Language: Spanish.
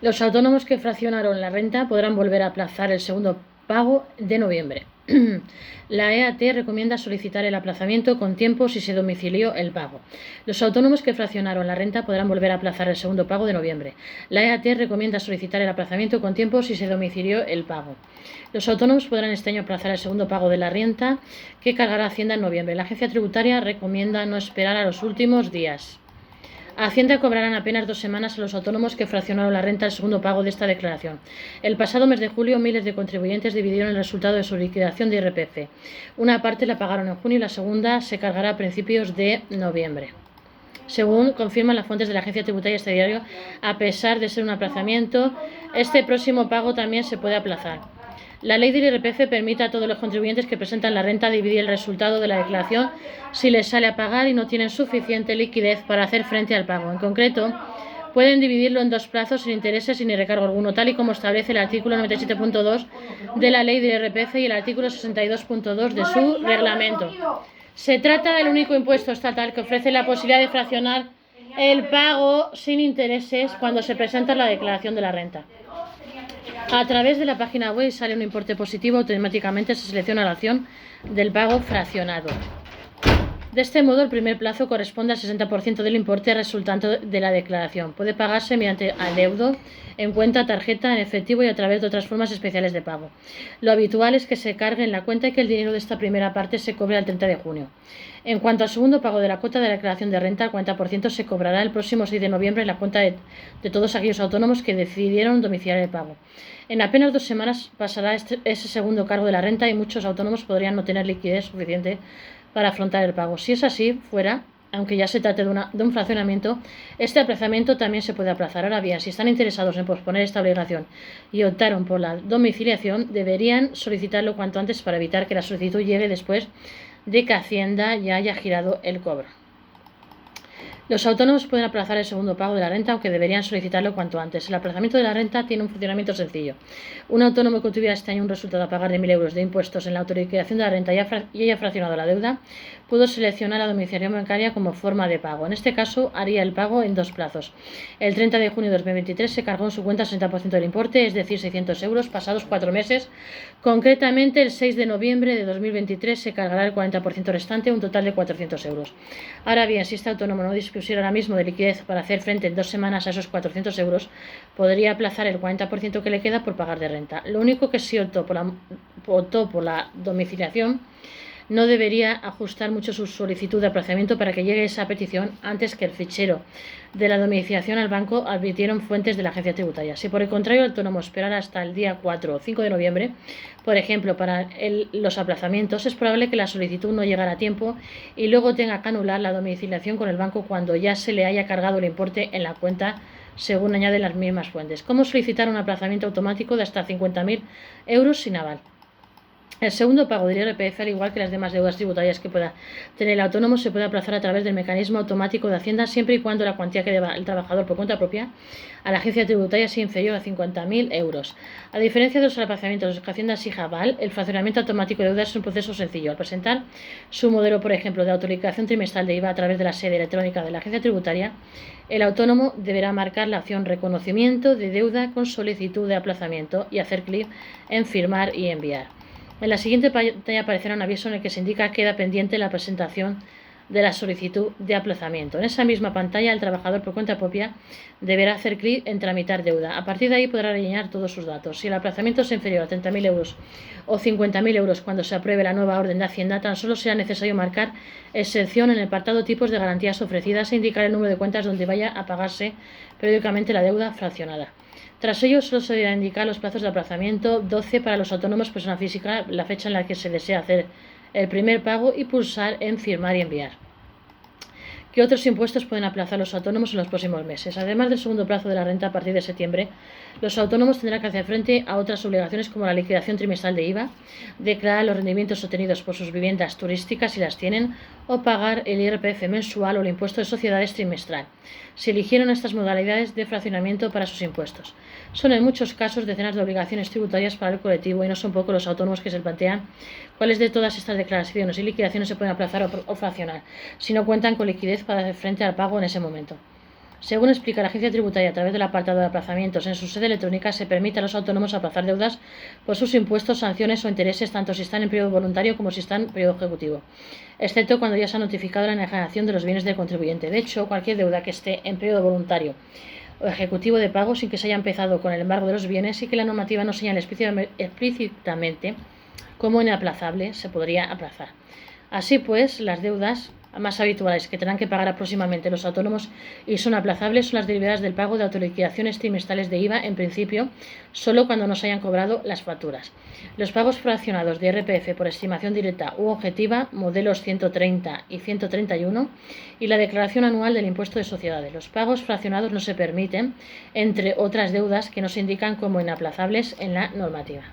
Los autónomos que fraccionaron la renta podrán volver a aplazar el segundo pago de noviembre. La EAT recomienda solicitar el aplazamiento con tiempo si se domicilió el pago. Los autónomos que fraccionaron la renta podrán volver a aplazar el segundo pago de noviembre. La EAT recomienda solicitar el aplazamiento con tiempo si se domicilió el pago. Los autónomos podrán este año aplazar el segundo pago de la renta que cargará Hacienda en noviembre. La agencia tributaria recomienda no esperar a los últimos días. Hacienda cobrarán apenas 2 semanas a los autónomos que fraccionaron la renta al segundo pago de esta declaración. El pasado mes de julio, miles de contribuyentes dividieron el resultado de su liquidación de IRPF. Una parte la pagaron en junio y la segunda se cargará a principios de noviembre. Según confirman las fuentes de la agencia tributaria este diario, a pesar de ser un aplazamiento, este próximo pago también se puede aplazar. La ley del IRPF permite a todos los contribuyentes que presentan la renta dividir el resultado de la declaración si les sale a pagar y no tienen suficiente liquidez para hacer frente al pago. En concreto, pueden dividirlo en 2 plazos sin intereses y ni recargo alguno, tal y como establece el artículo 97.2 de la ley del IRPF y el artículo 62.2 de su reglamento. Se trata del único impuesto estatal que ofrece la posibilidad de fraccionar el pago sin intereses cuando se presenta la declaración de la renta. A través de la página web sale un importe positivo, automáticamente se selecciona la opción del pago fraccionado. De este modo, el primer plazo corresponde al 60% del importe resultante de la declaración. Puede pagarse mediante adeudo, en cuenta, tarjeta, en efectivo y a través de otras formas especiales de pago. Lo habitual es que se cargue en la cuenta y que el dinero de esta primera parte se cobre al 30 de junio. En cuanto al segundo pago de la cuota de la declaración de renta, el 40% se cobrará el próximo 6 de noviembre en la cuenta de todos aquellos autónomos que decidieron domiciliar el pago. En apenas 2 semanas pasará ese segundo cargo de la renta y muchos autónomos podrían no tener liquidez suficiente para afrontar el pago. Si es así, aunque ya se trate de un fraccionamiento, este aplazamiento también se puede aplazar. Ahora bien, si están interesados en posponer esta obligación y optaron por la domiciliación, deberían solicitarlo cuanto antes para evitar que la solicitud llegue después de que Hacienda ya haya girado el cobro. Los autónomos pueden aplazar el segundo pago de la renta, aunque deberían solicitarlo cuanto antes. El aplazamiento de la renta tiene un funcionamiento sencillo. Un autónomo que tuviera este año un resultado a pagar de 1.000 euros de impuestos en la autoliquidación de la renta y haya fraccionado la deuda, pudo seleccionar la domiciliación bancaria como forma de pago. En este caso, haría el pago en 2 plazos. El 30 de junio de 2023 se cargó en su cuenta el 60% del importe, es decir, 600 euros, pasados 4 meses. Concretamente, el 6 de noviembre de 2023 se cargará el 40% restante, un total de 400 euros. Ahora bien, si este autónomo no dispusiera ahora mismo de liquidez para hacer frente en 2 semanas a esos 400 euros, podría aplazar el 40% que le queda por pagar de renta. Lo único que si optó por la domiciliación, no debería ajustar mucho su solicitud de aplazamiento para que llegue esa petición antes que el fichero de la domiciliación al banco, advirtieron fuentes de la agencia tributaria. Si por el contrario el autónomo esperara hasta el día 4 o 5 de noviembre, por ejemplo, para los aplazamientos, es probable que la solicitud no llegara a tiempo y luego tenga que anular la domiciliación con el banco cuando ya se le haya cargado el importe en la cuenta, según añaden las mismas fuentes. ¿Cómo solicitar un aplazamiento automático de hasta 50.000 euros sin aval? El segundo pago del IRPF, al igual que las demás deudas tributarias que pueda tener el autónomo, se puede aplazar a través del mecanismo automático de Hacienda siempre y cuando la cuantía que deba el trabajador por cuenta propia a la agencia tributaria sea inferior a 50.000 euros. A diferencia de los aplazamientos que Hacienda exija aval, el fraccionamiento automático de deudas es un proceso sencillo. Al presentar su modelo, por ejemplo, de autoliquidación trimestral de IVA a través de la sede electrónica de la agencia tributaria, el autónomo deberá marcar la opción reconocimiento de deuda con solicitud de aplazamiento y hacer clic en firmar y enviar. En la siguiente pantalla aparecerá un aviso en el que se indica que queda pendiente la presentación de la solicitud de aplazamiento. En esa misma pantalla, el trabajador por cuenta propia deberá hacer clic en tramitar deuda. A partir de ahí podrá rellenar todos sus datos. Si el aplazamiento es inferior a 30.000 euros o 50.000 euros cuando se apruebe la nueva orden de Hacienda, tan solo será necesario marcar excepción en el apartado tipos de garantías ofrecidas e indicar el número de cuentas donde vaya a pagarse periódicamente la deuda fraccionada. Tras ello, solo se deberán indicar los plazos de aplazamiento: 12 para los autónomos persona física, la fecha en la que se desea hacer el primer pago, y pulsar en firmar y enviar. ¿Qué otros impuestos pueden aplazar los autónomos en los próximos meses? Además del segundo plazo de la renta a partir de septiembre, los autónomos tendrán que hacer frente a otras obligaciones como la liquidación trimestral de IVA, declarar los rendimientos obtenidos por sus viviendas turísticas si las tienen, o pagar el IRPF mensual o el impuesto de sociedades trimestral, si eligieron estas modalidades de fraccionamiento para sus impuestos. Son en muchos casos decenas de obligaciones tributarias para el colectivo y no son pocos los autónomos que se plantean cuáles de todas estas declaraciones y liquidaciones se pueden aplazar o fraccionar si no cuentan con liquidez para hacer frente al pago en ese momento. Según explica la Agencia Tributaria a través del apartado de aplazamientos en su sede electrónica, se permite a los autónomos aplazar deudas por sus impuestos, sanciones o intereses, tanto si están en periodo voluntario como si están en periodo ejecutivo, excepto cuando ya se ha notificado la enajenación de los bienes del contribuyente. De hecho, cualquier deuda que esté en periodo voluntario o ejecutivo de pago sin que se haya empezado con el embargo de los bienes y que la normativa no señale explícitamente como inaplazable, se podría aplazar. Así pues, las deudas más habituales que tendrán que pagar próximamente los autónomos y son aplazables son las derivadas del pago de autoliquidaciones trimestrales de IVA, en principio, solo cuando no se hayan cobrado las facturas. Los pagos fraccionados de IRPF por estimación directa u objetiva, modelos 130 y 131, y la declaración anual del impuesto de sociedades. Los pagos fraccionados no se permiten, entre otras deudas que no se indican como inaplazables en la normativa.